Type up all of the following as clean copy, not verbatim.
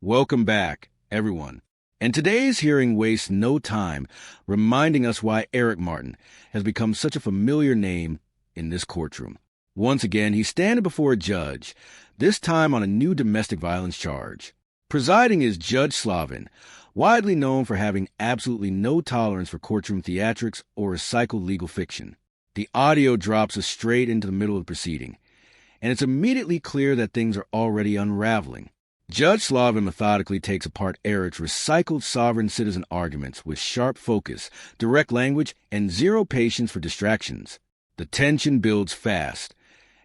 Welcome back, everyone. And today's hearing wastes no time reminding us why Eric Martin has become such a familiar name in this courtroom. Once again, he's standing before a judge, this time on a new domestic violence charge. Presiding is Judge Slavin, widely known for having absolutely no tolerance for courtroom theatrics or recycled legal fiction. The audio drops us straight into the middle of the proceeding, and it's immediately clear that things are already unraveling. Judge Slavin methodically takes apart Eric's recycled sovereign citizen arguments with sharp focus, direct language, and zero patience for distractions. The tension builds fast,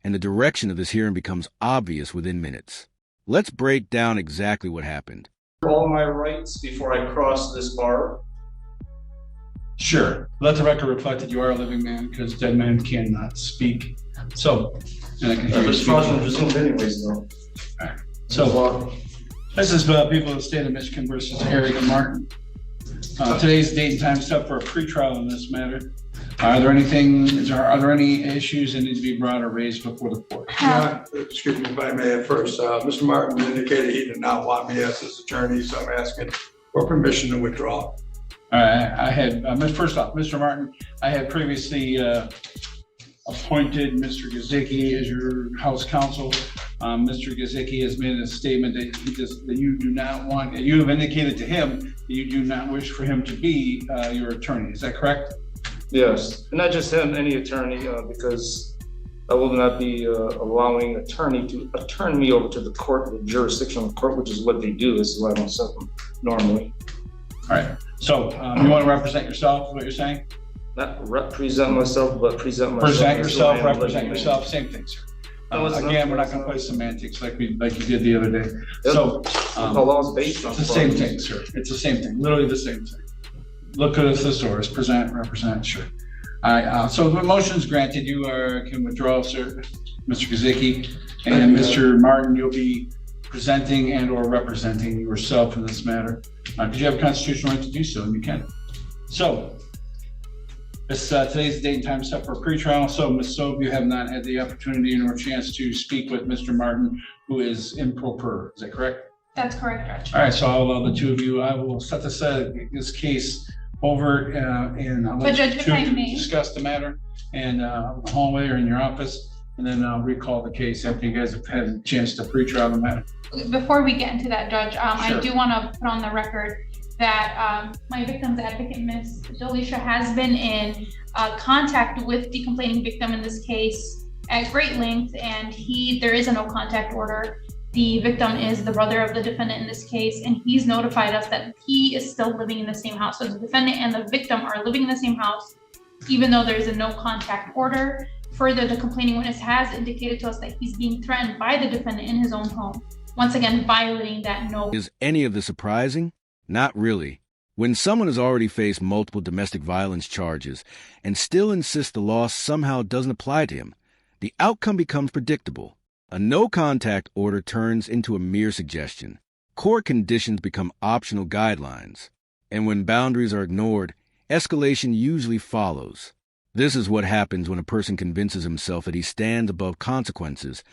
and the direction of this hearing becomes obvious within minutes. Let's break down exactly what happened. All my rights before I cross this bar? Sure. Let the record reflect that you are a living man, because dead men cannot speak. So, and I can hear you speaking. Resumed anyways, though. All right. So, this is people of the state of Michigan versus Eric Martin. Today's date and time set for a pretrial in this matter. Are there any issues that need to be brought or raised before the court? Excuse me if I may at first. Mr. Martin indicated he did not want me as his attorney, so I'm asking for permission to withdraw. All right, I had, first off, Mr. Martin, I had previously appointed Mr. Gizicki as your house counsel. Mr. Gizicki has made a statement that you do not want, you have indicated to him that you do not wish for him to be your attorney. Is that correct? Yes, and not just him, any attorney, because I will not be allowing attorney to turn me over to the court, the jurisdictional court, which is what they do. This is why I don't set them normally. All right. So you want to represent yourself, is what you're saying? Not represent myself, but present myself. Present yourself, represent yourself, same thing, sir. Again, we're not going to play semantics like you did the other day. Yep. So the law is based on it's the same thing, sir. It's the same thing, literally the same thing. Look at the thesaurus, present, represent, sure. All right, so the motion's granted. You can withdraw, sir, Mr. Gizicki, and Mr. Martin, you'll be presenting and or representing yourself in this matter, because you have a constitutional right to do so, and you can. So, today's the date and time set for a pretrial. So, Ms. Sobe, you have not had the opportunity nor chance to speak with Mr. Martin, who is improper. Is that correct? That's correct, Judge. All right, so I'll allow the two of you. I will set this case over and I'll let you two discuss the matter in the hallway or in your office, and then I'll recall the case after you guys have had a chance to pre-trial the matter. Before we get into that, Judge, Sure. I do want to put on the record that my victim's advocate, Ms. Delisha, has been in contact with the complaining victim in this case at great length, and there is a no contact order. The victim is the brother of the defendant in this case, and he's notified us that he is still living in the same house. So the defendant and the victim are living in the same house, even though there's a no contact order. Further, the complaining witness has indicated to us that he's being threatened by the defendant in his own home, once again violating that no. Is any of this surprising? Not really. When someone has already faced multiple domestic violence charges and still insists the law somehow doesn't apply to him, the outcome becomes predictable. A no-contact order turns into a mere suggestion. Court conditions become optional guidelines. And when boundaries are ignored, escalation usually follows. This is what happens when a person convinces himself that he stands above consequences,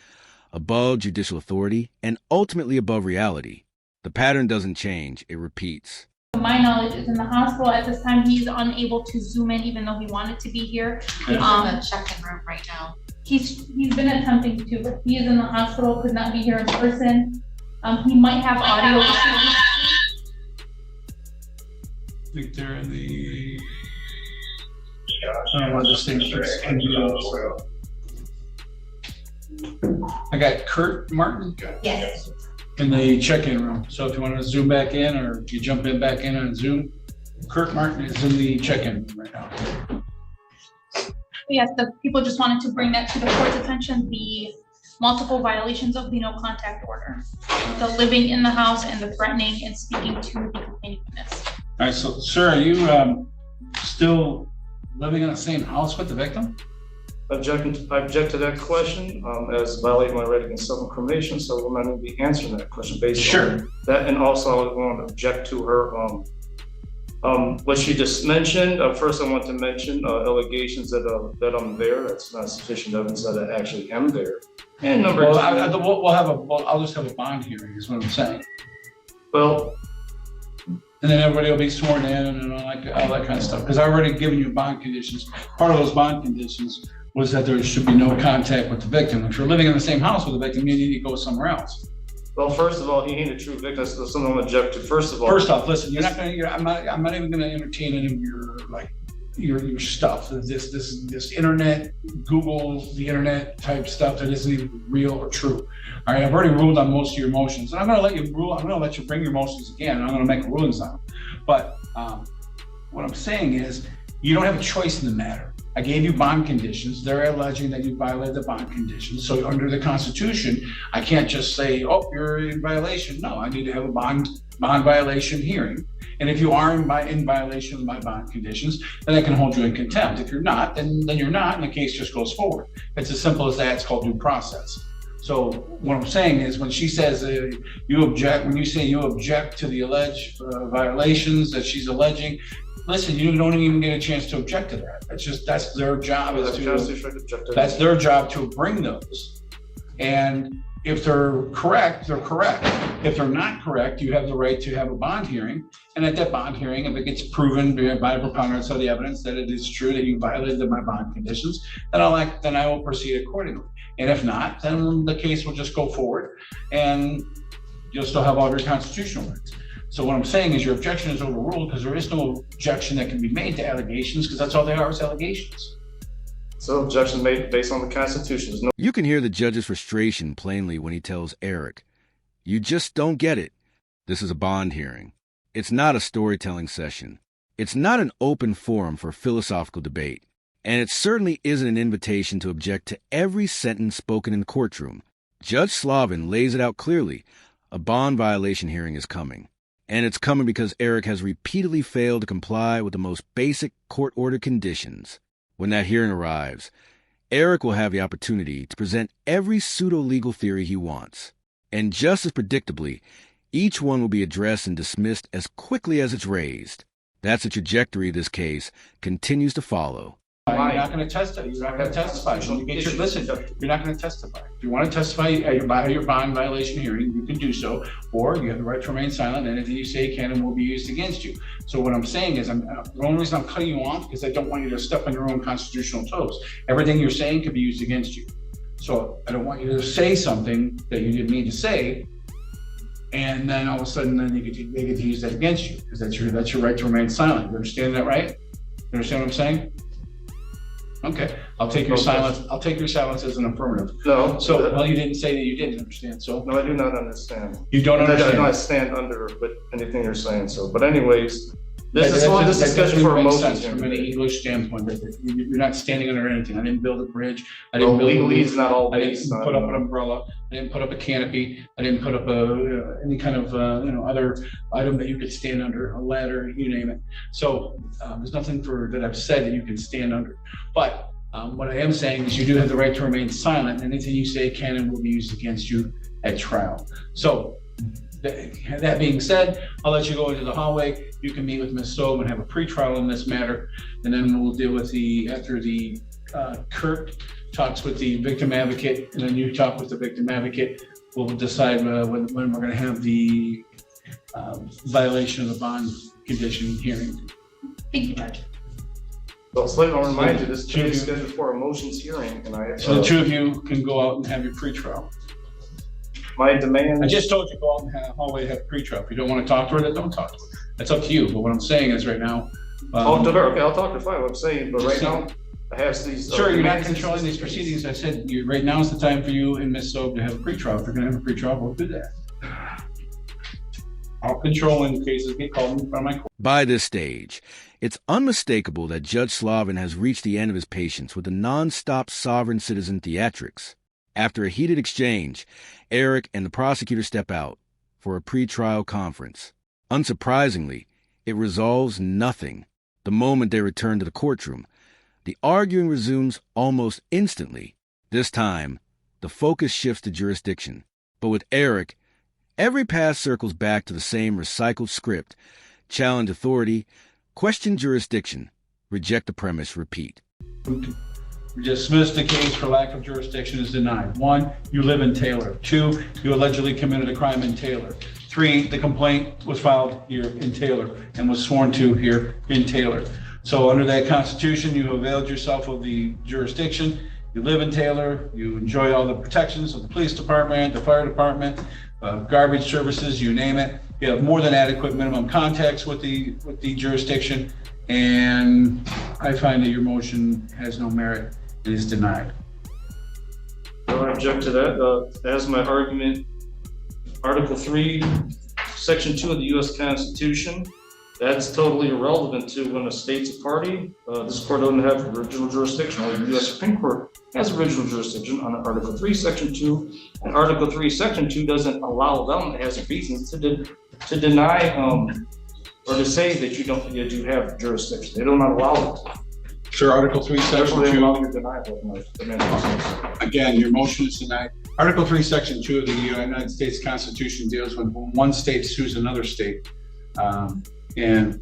above judicial authority, and ultimately above reality. The pattern doesn't change, it repeats. My knowledge is in the hospital at this time. He's unable to zoom in, even though he wanted to be here. He's in the check-in room right now. He's been attempting to, but he is in the hospital, could not be here in person. He might have audio issues. I think they're in the legislatures. I got Kurt Martin Yes. Um, in the check-in room. So if you want to zoom back in, or if you jump in back in on Zoom, Kurt Martin is in the check-in room right now. Yes, the people just wanted to bring that to the court's attention, the multiple violations of the no contact order, the living in the house and the threatening and speaking to the complaining witness. All right, so sir, are you still living in the same house with the victim? I object to that question as violating my right against self-incrimination, so we'll not be answering that question based on that. And also I want to object to her what she just mentioned. First, I want to mention allegations that I'm there. That's not sufficient evidence that I actually am there. And number two, I'll just have a bond hearing is what I'm saying. Well, And then everybody will be sworn in and all that kind of stuff. Because I've already given you bond conditions. Part of those bond conditions was that there should be no contact with the victim. If you're living in the same house with the victim, you need to go somewhere else. well, first of all, he ain't a true victim, so someone will object to. First of all, First off, listen, I'm not even gonna entertain any of your stuff. This internet, Google the internet type stuff that isn't even real or true. All right, I've already ruled on most of your motions, and I'm gonna let you bring your motions again, and I'm gonna make rulings on them. But what I'm saying is, you don't have a choice in the matter. I gave you bond conditions. They're alleging that you violated the bond conditions. So under the Constitution, I can't just say, oh, you're in violation. No, I need to have a bond violation hearing. And if you are in violation of my bond conditions, then I can hold you in contempt. If you're not, then you're not, and the case just goes forward. It's as simple as that. It's called due process. So what I'm saying is, when she says when you say you object to the alleged violations that she's alleging, listen, you don't even get a chance to object to that. That's their job. That's their job to bring those. And if they're correct, they're correct. If they're not correct, you have the right to have a bond hearing. And at that bond hearing, if it gets proven by a preponderance of the evidence that it is true that you violated my bond conditions, then I will proceed accordingly. And if not, then the case will just go forward, and you'll still have all your constitutional rights. So what I'm saying is, your objection is overruled because there is no objection that can be made to allegations, because that's all they are, is allegations. So objection made based on the Constitution. There's no. You can hear the judge's frustration plainly when he tells Eric, "You just don't get it. This is a bond hearing. It's not a storytelling session. It's not an open forum for philosophical debate. And it certainly isn't an invitation to object to every sentence spoken in the courtroom." Judge Slavin lays it out clearly. A bond violation hearing is coming. And it's coming because Eric has repeatedly failed to comply with the most basic court-ordered conditions. When that hearing arrives, Eric will have the opportunity to present every pseudo-legal theory he wants. And just as predictably, each one will be addressed and dismissed as quickly as it's raised. That's the trajectory this case continues to follow. You're not going to testify. You're not going to testify. Listen, you're not going to testify. If you want to testify at your bond violation hearing, you can do so, or you have the right to remain silent. And anything you say can and will be used against you. So what I'm saying is, the only reason I'm cutting you off because I don't want you to step on your own constitutional toes. Everything you're saying could be used against you. So I don't want you to say something that you didn't mean to say, and then all of a sudden, then they get to use that against you, because that's your right to remain silent. You understand that, right? You understand what I'm saying? Okay, I'll take your silence. I'll take your silence as an affirmative. No. So, well, you didn't say that you didn't understand. So No, I do not understand. You don't understand. I do not stand under anything you're saying. So, but anyways, this discussion for emotions. From an English standpoint, you're not standing under anything. I didn't build a bridge. I didn't build legally, it's not all I didn't based on. put up an umbrella. I didn't put up a canopy. I didn't put up any kind of other item that you could stand under, a ladder, you name it. So there's nothing that I've said that you can stand under. But what I am saying is, you do have the right to remain silent. Anything you say can and will be used against you at trial. So that being said, I'll let you go into the hallway. You can meet with Ms. Stobe and have a pretrial in this matter, and then we'll deal with after Kurt talks with the victim advocate, and then you talk with the victim advocate. We'll decide when we're going to have the violation of the bond condition hearing. Thank you, Judge. So, Slade, I'll remind you, this case is scheduled for a motions hearing, and So the two of you can go out and have your pretrial. My demand. I just told you, go out and have a hallway, have a pretrial. If you don't want to talk to her, then don't talk to her. That's up to you. But what I'm saying is, right now. Talk to her. Okay, I'll talk to her. Fine. What I'm saying, but right now, I have these. Sure, you're not controlling these proceedings. I said, right now is the time for you and Ms. Stobe to have a pretrial. If you're going to have a pretrial, we'll do that. I'll control when cases get called in front of my court. By this stage, it's unmistakable that Judge Slavin has reached the end of his patience with the non-stop sovereign citizen theatrics. After a heated exchange, Eric and the prosecutor step out for a pretrial conference. Unsurprisingly, it resolves nothing. The moment they return to the courtroom, the arguing resumes almost instantly. This time, the focus shifts to jurisdiction. But with Eric, every pass circles back to the same recycled script: challenge authority, question jurisdiction, reject the premise, repeat. Dismiss the case for lack of jurisdiction is denied. 1, you live in Taylor. 2, you allegedly committed a crime in Taylor. 3, the complaint was filed here in Taylor and was sworn to here in Taylor. So under that Constitution, you availed yourself of the jurisdiction. You live in Taylor, you enjoy all the protections of the police department, the fire department, garbage services, you name it. You have more than adequate minimum contacts with the jurisdiction, and I find that your motion has no merit and is denied. I don't object to that. As my argument, Article 3, Section 2 of the U.S. Constitution, that's totally irrelevant to when a state's a party. This court doesn't have original jurisdiction. Only the U.S. Supreme Court has original jurisdiction on Article 3, Section 2. And Article 3, Section 2 doesn't allow them, as a reason, to deny or to say that you do have jurisdiction. They do not allow it. Sure, Article 3, Section 2. Denial. Again, your motion is denied. Article 3, Section 2 of the United States Constitution deals with when one state sues another state. And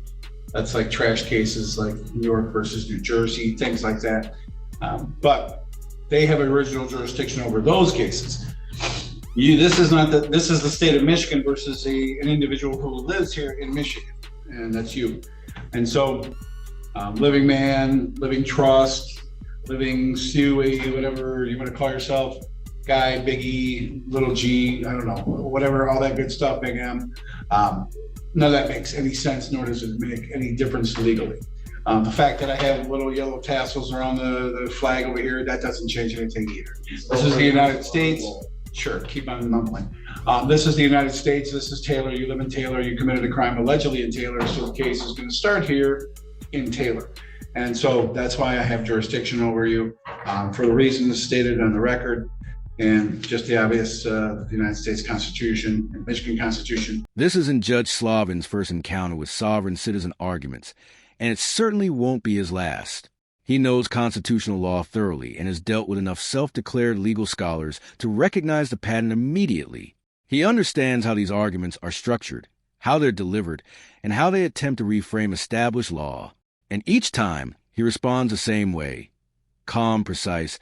that's like trash cases like New York versus New Jersey, things like that. But they have original jurisdiction over those cases. This is the state of Michigan versus an individual who lives here in Michigan, and that's you. And so living man, living trust, living Stewie, whatever you want to call yourself, guy, big E, little G, I don't know, whatever, all that good stuff, big M. None of that makes any sense, nor does it make any difference legally. The fact that I have little yellow tassels around the flag over here, that doesn't change anything either. This is the United States. Sure, keep on mumbling. This is the United States. This is Taylor. You live in Taylor. You committed a crime allegedly in Taylor, so the case is going to start here in Taylor. And so that's why I have jurisdiction over you for the reasons stated on the record. And just the obvious, the United States Constitution and Michigan Constitution. This isn't Judge Slavin's first encounter with sovereign citizen arguments, and it certainly won't be his last. He knows constitutional law thoroughly and has dealt with enough self-declared legal scholars to recognize the pattern immediately. He understands how these arguments are structured, how they're delivered, and how they attempt to reframe established law. And each time, he responds the same way. Calm, precise,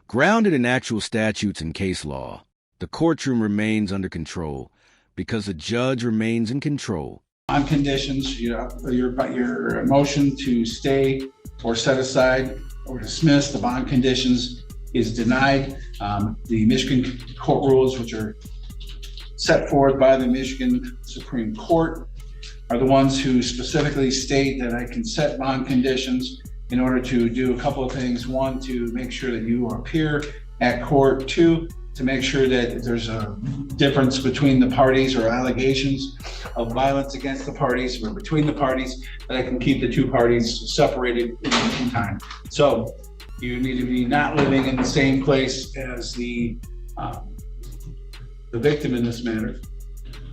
grounded in actual statutes and case law. The courtroom remains under control because the judge remains in control. On conditions, your motion to stay or set aside or dismiss the bond conditions is denied. The Michigan court rules, which are set forth by the Michigan Supreme Court, are the ones who specifically state that I can set bond conditions in order to do a couple of things. One, to make sure that you appear at court. Two, to make sure that there's a difference between the parties or allegations of violence against the parties or between the parties, that I can keep the two parties separated in time. So you need to be not living in the same place as the victim in this matter.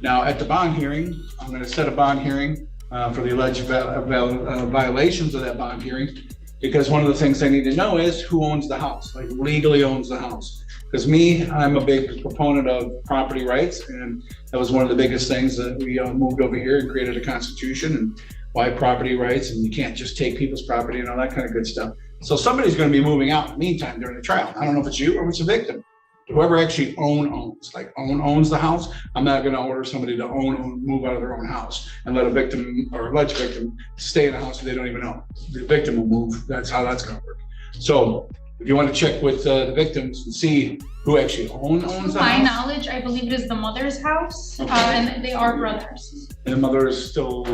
Now, at the bond hearing, I'm going to set a bond hearing for the alleged violations of that bond hearing, because one of the things I need to know is who owns the house, like legally owns the house. Because I'm a big proponent of property rights, and that was one of the biggest things that we moved over here and created a constitution, and why property rights, and you can't just take people's property and all that kind of good stuff. So somebody's going to be moving out in the meantime during the trial. I don't know if it's you or it's a victim. Whoever actually owns, like owns the house. I'm not going to order somebody to move out of their own house and let a victim or alleged victim stay in a house that they don't even own. The victim will move. That's how that's going to work. So if you want to check with the victims and see who actually owns the house. To my knowledge, I believe it is the mother's house, Okay. and they are brothers. And the mother is still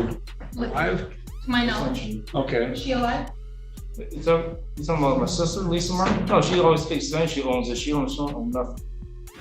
alive? To my knowledge. Okay. Is she alive? You talking about my sister, Lisa Martin? No, she always keeps saying she owns it. She owns nothing.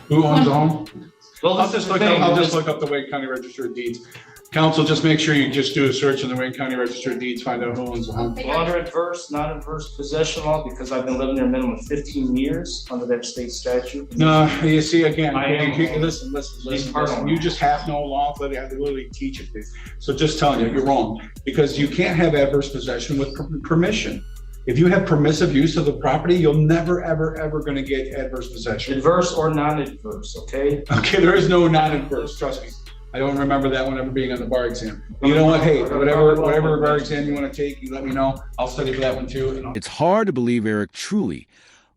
Who owns the home? Well, I'll just look up the Wayne County Register of Deeds. Council, just make sure you just do a search in the Wayne County Register of Deeds, find out who owns the home. Well, under adverse, non-adverse possession law, because I've been living there a minimum of 15 years under that state statute. No, you see, again, I am. listen. You just have no law, but I literally teach it. So just telling you, you're wrong, because you can't have adverse possession with permission. If you have permissive use of the property, you'll never, ever going to get adverse possession. Adverse or non-adverse, okay? Okay, there is no non-adverse, trust me. I don't remember that one ever being on the bar exam. You know what? Hey, whatever bar exam you want to take, you let me know. I'll study for that one too. It's hard to believe Eric truly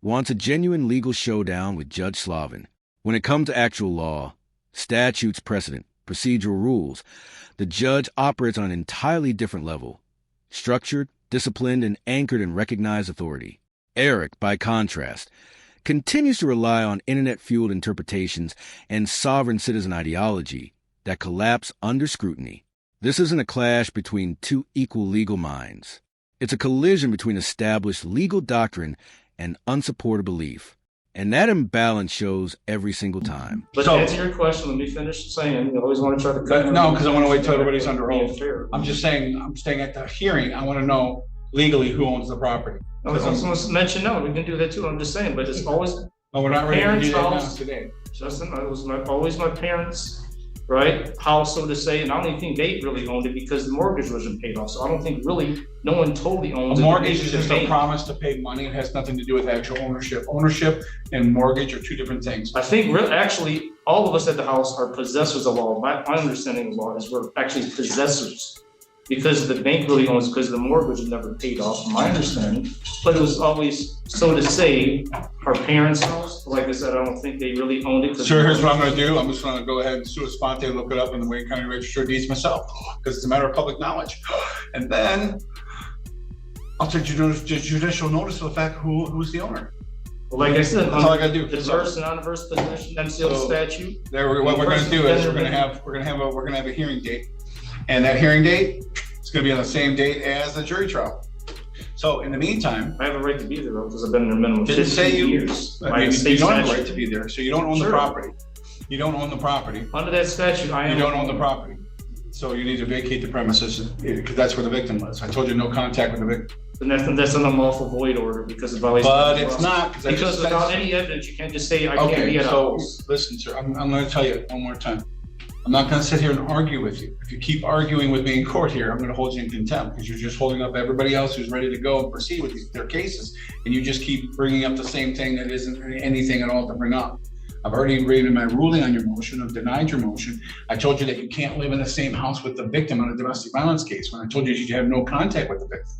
wants a genuine legal showdown with Judge Slavin. When it comes to actual law, statutes precedent, procedural rules. The judge operates on an entirely different level, structured, disciplined, and anchored in recognized authority. Eric, by contrast, continues to rely on internet-fueled interpretations and sovereign citizen ideology that collapse under scrutiny. This isn't a clash between two equal legal minds. It's a collision between established legal doctrine and unsupported belief. And that imbalance shows every single time. But to answer your question, let me finish saying, you always want to try to cut. No, because I want to wait till everybody's under being oath. fair. I'm staying at the hearing. I want to know legally who owns the property. I was going to mention, no, we can do that too. I'm just saying, but it's always No, we're not ready to do that now Parents' today. Justin, it was always my parents, right? House, so to say, and I don't even think they really owned it because the mortgage wasn't paid off. So I don't think really no one totally owns A it. mortgage is just a promise to pay money. It has nothing to do with actual ownership. Ownership and mortgage are two different things. I think actually all of us at the house are possessors of law. My understanding of law is we're actually possessors because the bank really owns because the mortgage was never paid off, my understanding. But it was always, so to say, our parents' house. Like I said, I don't think they really owned it. Sure, here's what I'm going to do. I'm just going to go ahead and sua sponte, look it up in the Wayne County Register of Deeds myself because it's a matter of public knowledge. And then I'll take judicial notice of the fact who's the owner. Well, like I said, That's all I got to do. Diverse and non-diverse possession, MCL statute. What we're going to do is we're going to have a hearing date, and that hearing date is going to be on the same date as the jury trial. So in the meantime, I have a right to be there because I've been there minimum didn't 15 say you. years. I mean, you don't have a right to be there, so you don't own the Sure. property. You don't own the property. Under that statute, I am. You don't own the property. So you need to vacate the premises because that's where the victim lives. I told you no contact with the victim. And that's an unlawful void order because of violation. But of it's law. not Because without any evidence, you can't just say I can't be Okay, at a so house. listen, sir, I'm going to tell you one more time. I'm not going to sit here and argue with you. If you keep arguing with me in court here, I'm going to hold you in contempt because you're just holding up everybody else who's ready to go and proceed with their cases. And you just keep bringing up the same thing that isn't anything at all to bring up. I've already agreed in my ruling on your motion. I've denied your motion. I told you that you can't live in the same house with the victim on a domestic violence case when I told you you should have no contact with the victim.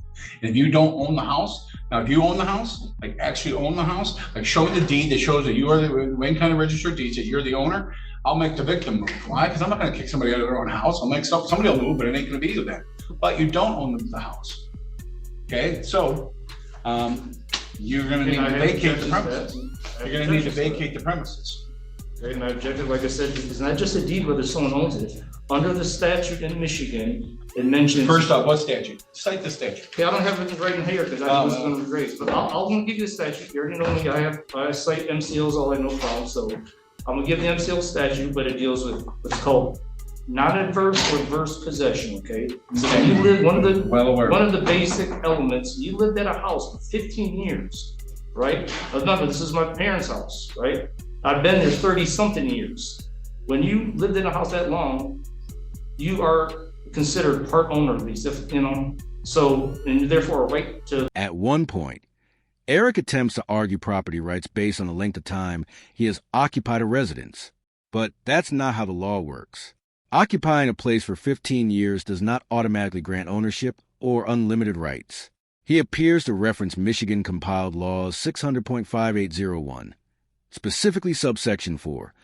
And if you don't own the house, now if you own the house, like actually own the house, like show me the deed that shows that you are the Wayne County Register of Deeds, that you're the owner, I'll make the victim move. Why? Because I'm not going to kick somebody out of their own house. I'll make somebody will move, but it ain't going to be you then. But you don't own the house. Okay, so you're going to need to vacate the premises. You're going to need to vacate the premises. Okay, and I objected, like I said, it's not just a deed whether someone owns it. Under the statute in Michigan, it mentions. First up, what statute? Cite the statute. Okay, I don't have it right in here because I wasn't going to raise, but I'm going to give you the statute. You already know me. I cite MCLs all I know problem. So I'm going to give the MCL statute, but it deals with what's called non-adverse or adverse possession. Okay, so when you live one of the basic elements. You lived at a house for 15 years, right? Remember, this is my parents' house, right? I've been there 30-something years. When you lived in a house that long, you are considered part owner of these, so, and therefore a right to. At one point, Eric attempts to argue property rights based on the length of time he has occupied a residence. But that's not how the law works. Occupying a place for 15 years does not automatically grant ownership or unlimited rights. He appears to reference Michigan compiled laws 600.5801. Specifically subsection 4,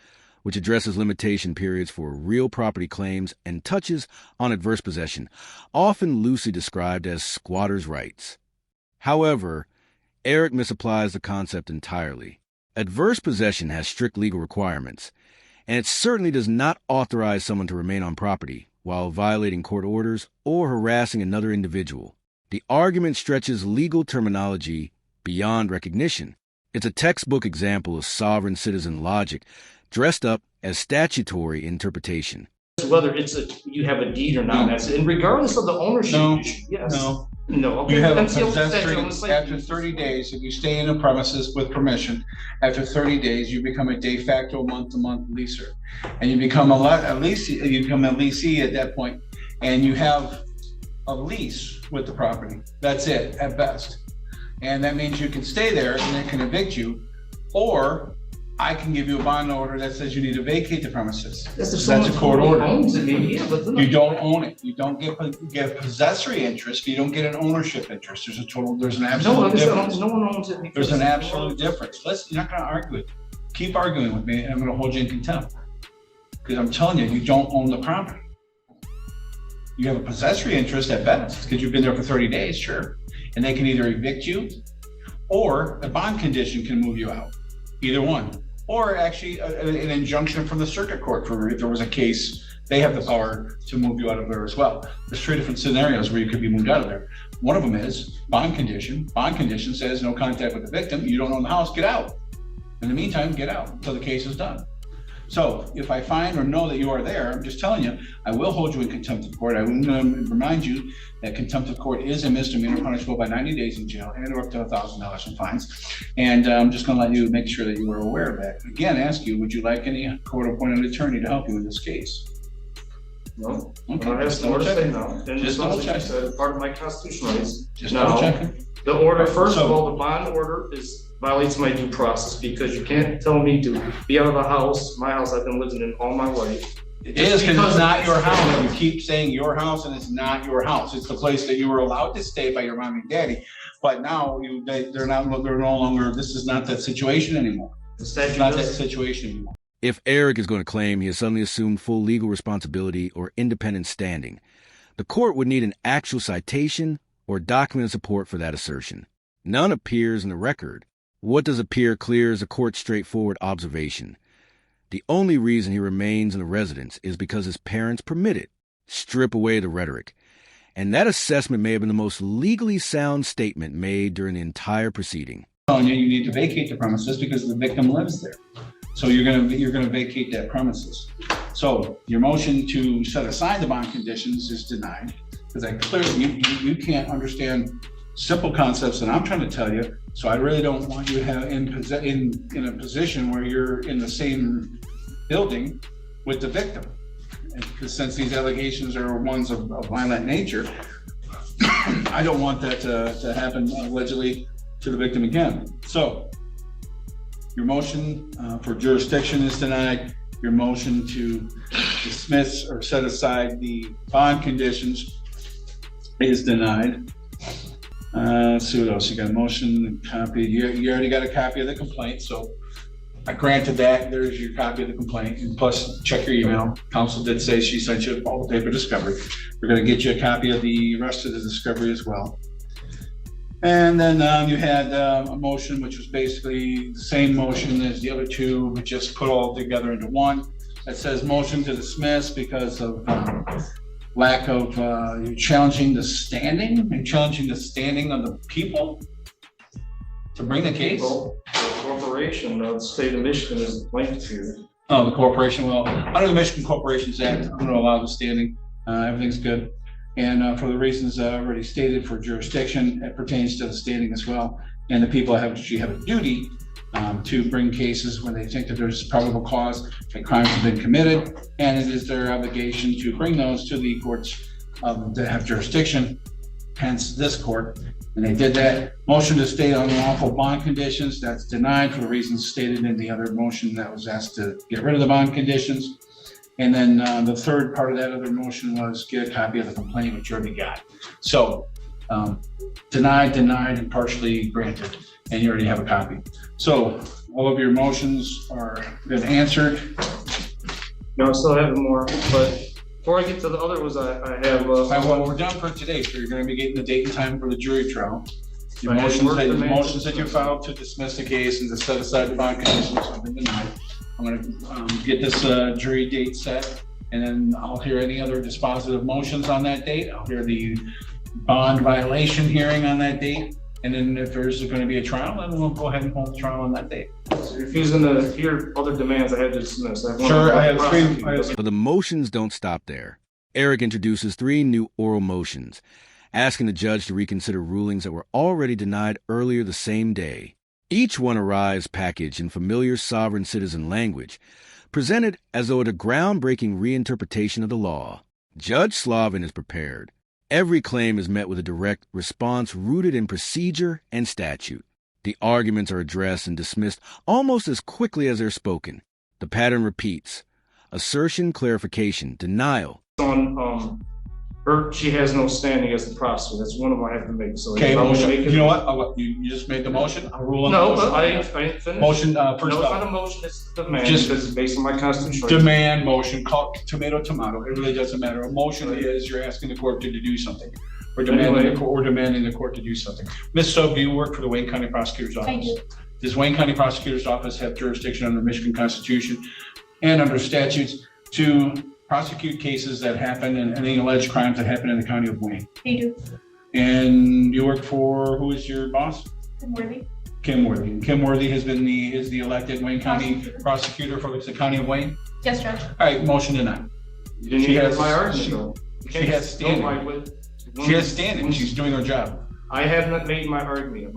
which addresses limitation periods for real property claims and touches on adverse possession, often loosely described as squatters' rights. However, Eric misapplies the concept entirely. Adverse possession has strict legal requirements, and it certainly does not authorize someone to remain on property while violating court orders or harassing another individual. The argument stretches legal terminology beyond recognition. It's a textbook example of sovereign citizen logic dressed up as statutory interpretation. Whether you have a deed or not, that's it. And regardless of the ownership. No. Okay. You have a MCL possessory, statute, after 30 days, if you stay in a premises with permission, after 30 days, you become a de facto month-to-month leaser. And you become a leasee at that point, and you have a lease with the property. That's it, at best. And that means you can stay there and they can evict you, or I can give you a bond order that says you need to vacate the premises. That's a court order. You don't own it. You don't get a possessory interest, but you don't get an ownership interest. There's an absolute difference. No one owns it. There's an absolute difference. You're not going to argue with me. Keep arguing with me, and I'm going to hold you in contempt. Because I'm telling you, you don't own the property. You have a possessory interest at best because you've been there for 30 days, sure. And they can either evict you or a bond condition can move you out, either one. Or actually an injunction from the circuit court for if there was a case, they have the power to move you out of there as well. There's 3 different scenarios where you could be moved out of there. One of them is bond condition. Bond condition says no contact with the victim. You don't own the house, get out. In the meantime, get out until the case is done. So if I find or know that you are there, I'm just telling you, I will hold you in contempt of court. I will remind you that contempt of court is a misdemeanor punishable by 90 days in jail and or up to $1,000 in fines. And I'm just going to let you make sure that you are aware of that. Again, ask you, would you like any court-appointed attorney to help you in this case? No. Okay. I have more to say now. And Just double check. part of my constitutional rights. Just Now, double checking. the order, Right, first of so- all, the bond order violates my due process because you can't tell me to be out of the house, my house I've been living in all my life. It is because it's not your house. You keep saying your house and it's not your house. It's the place that you were allowed to stay by your mom and daddy. But now they're no longer, this is not that situation anymore. The It's statute not that does, situation anymore. If Eric is going to claim he has suddenly assumed full legal responsibility or independent standing, the court would need an actual citation or documented support for that assertion. None appears in the record. What does appear clear is a court's straightforward observation. The only reason he remains in the residence is because his parents permit it. Strip away the rhetoric. And that assessment may have been the most legally sound statement made during the entire proceeding. And you need to vacate the premises because the victim lives there. So you're gonna vacate that premises. So your motion to set aside the bond conditions is denied because I clearly you can't understand simple concepts that I'm trying to tell you. So I really don't want you to have in a position where you're in the same building with the victim. Because since these allegations are ones of violent nature, I don't want that to happen allegedly to the victim again. So your motion for jurisdiction is denied. Your motion to dismiss or set aside the bond conditions is denied. Let's see what else. You got a motion, copy. You already got a copy of the complaint, so I granted that. There's your copy of the complaint. And plus, check your email. Counsel did say she sent you all the paper discovery. We're going to get you a copy of the rest of the discovery as well. And then you had a motion which was basically the same motion as the other two, but just put all together into one. That says motion to dismiss because of lack of you're challenging the standing of the people to bring the case. the corporation of the state of Michigan is linked to. Oh, the corporation. Well, under the Michigan Corporations Act, I'm going to allow the standing. Everything's good. And for the reasons already stated for jurisdiction, it pertains to the standing as well. And the people actually have a duty to bring cases when they think that there's probable cause that crimes have been committed. And it is their obligation to bring those to the courts that have jurisdiction, hence this court. And they did that. Motion to state unlawful bond conditions, that's denied for the reasons stated in the other motion that was asked to get rid of the bond conditions. And then the third part of that other motion was get a copy of the complaint, which you already got. So denied, and partially granted, and you already have a copy. So all of your motions are been answered. No, I still have more, but before I get to the other ones, I have. Well, we're done for today, so you're going to be getting the date and time for the jury trial. Your I had motions work that, demands. you filed to dismiss the case and to set aside the bond conditions have been denied. I'm going to get this jury date set, and then I'll hear any other dispositive motions on that date. I'll hear the bond violation hearing on that date, and then if there's going to be a trial, then we'll go ahead and hold the trial on that date. So refusing to hear other demands, I had to dismiss. Sure, I have three. But the motions don't stop there. Eric introduces 3 new oral motions, asking the judge to reconsider rulings that were already denied earlier the same day. Each one arrives packaged in familiar sovereign citizen language, presented as though it a groundbreaking reinterpretation of the law. Judge Slavin is prepared. Every claim is met with a direct response rooted in procedure and statute. The arguments are addressed and dismissed almost as quickly as they're spoken. The pattern repeats. Assertion, clarification, denial. On She has no standing as the prosecutor. That's one of them I have to make. So Okay, if I was motion. making- You know what? You just made the motion. I'll rule on the No, motion. but I ain't finished. Motion, No, first it's not up. a motion, it's a demand, Just- because it's based on my constitution. Demand motion, call tomato, tomato. It really doesn't matter. A motion is you're asking the court to do something. Or demanding the court to do something. Ms. Stowe, do you work for the Wayne County Prosecutor's Office? I do. Does Wayne County Prosecutor's Office have jurisdiction under the Michigan Constitution and under statutes to prosecute cases that happen and any alleged crimes that happen in the county of Wayne? I do. And you work for, who is your boss? Worthy. Kim Worthy. Kim Worthy is the elected Wayne County prosecutor for the county of Wayne? Yes, Judge. All right, motion denied. You didn't She hear has- my argument she- though. You she can't has just standing. go by what- She has standing. She's doing her job. I have not made my argument.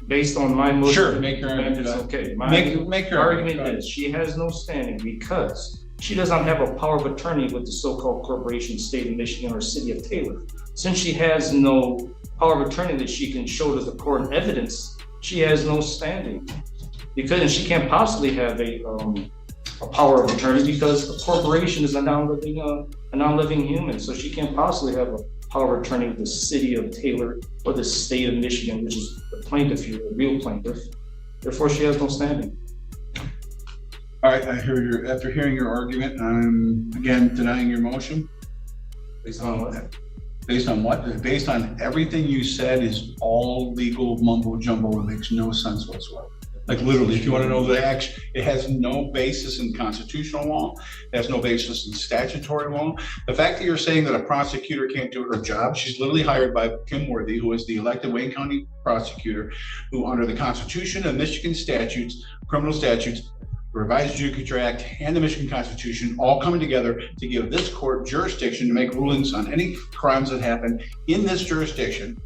Based on my motion. Sure, make your argument. It's okay. Make your argument. Argument is, she has no standing because she does not have a power of attorney with the so-called corporation, state of Michigan, or city of Taylor. Since she has no power of attorney that she can show to the court in evidence, she has no standing. And she can't possibly have a power of attorney because a corporation is a non-living human. So she can't possibly have a power of attorney with the city of Taylor or the state of Michigan, which is the plaintiff here, the real plaintiff. Therefore, she has no standing. All right, after hearing your argument, I'm again denying your motion. Based on what? Based on what? Based on everything you said is all legal mumbo jumbo. It makes no sense whatsoever. Like literally, if you want to know the action, it has no basis in constitutional law. It has no basis in statutory law. The fact that you're saying that a prosecutor can't do her job, she's literally hired by Kim Worthy, who is the elected Wayne County prosecutor, who under the Constitution and Michigan statutes, criminal statutes, Revised Judicial Act, and the Michigan Constitution, all coming together to give this court jurisdiction to make rulings on any crimes that happen in this jurisdiction,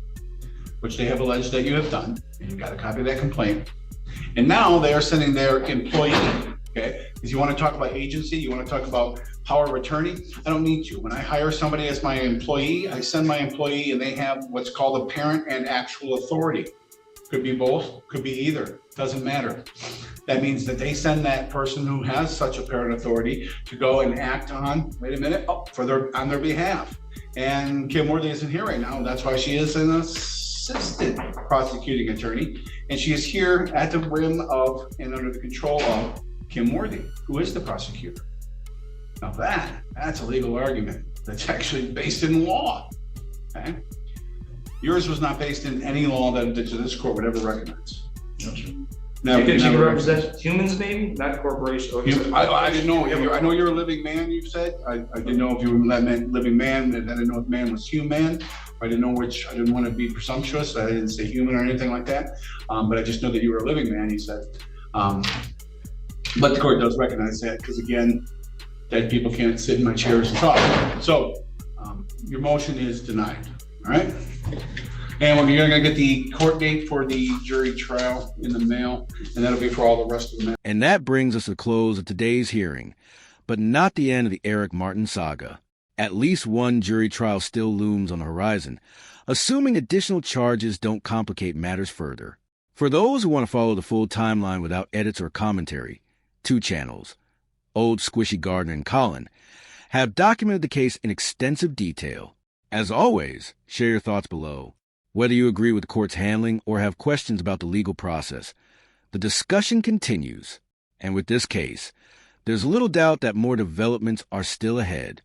which they have alleged that you have done, and you got a copy of that complaint. And now they are sending their employee, okay? Because you want to talk about agency, you want to talk about power of attorney, I don't need to. When I hire somebody as my employee, I send my employee and they have what's called a parent and actual authority. Could be both, could be either, doesn't matter. That means that they send that person who has such a parent authority to go and act on, on their behalf. And Kim Worthy isn't here right now. That's why she is an assistant prosecuting attorney. And she is here at the whim of and under the control of Kim Worthy, who is the prosecutor. Now that's a legal argument that's actually based in law. Okay? Yours was not based in any law that this court would ever recognize. You can represent humans, maybe, not corporations. I didn't know. I know you're a living man. You said. I didn't know if you were a living man, and I didn't know if man was human. I didn't know which. I didn't want to be presumptuous. I didn't say human or anything like that. But I just know that you were a living man. You said. But the court does recognize that because again, dead people can't sit in my chairs and talk. So your motion is denied. All right. And we're going to get the court date for the jury trial in the mail, and that'll be for all the rest of the mail. And that brings us to the close of today's hearing, but not the end of the Eric Martin saga. At least one jury trial still looms on the horizon, assuming additional charges don't complicate matters further. For those who want to follow the full timeline without edits or commentary, 2 channels, Old Squishy Gardner and Colin, have documented the case in extensive detail. As always, share your thoughts below. Whether you agree with the court's handling or have questions about the legal process, the discussion continues. And with this case, there's little doubt that more developments are still ahead.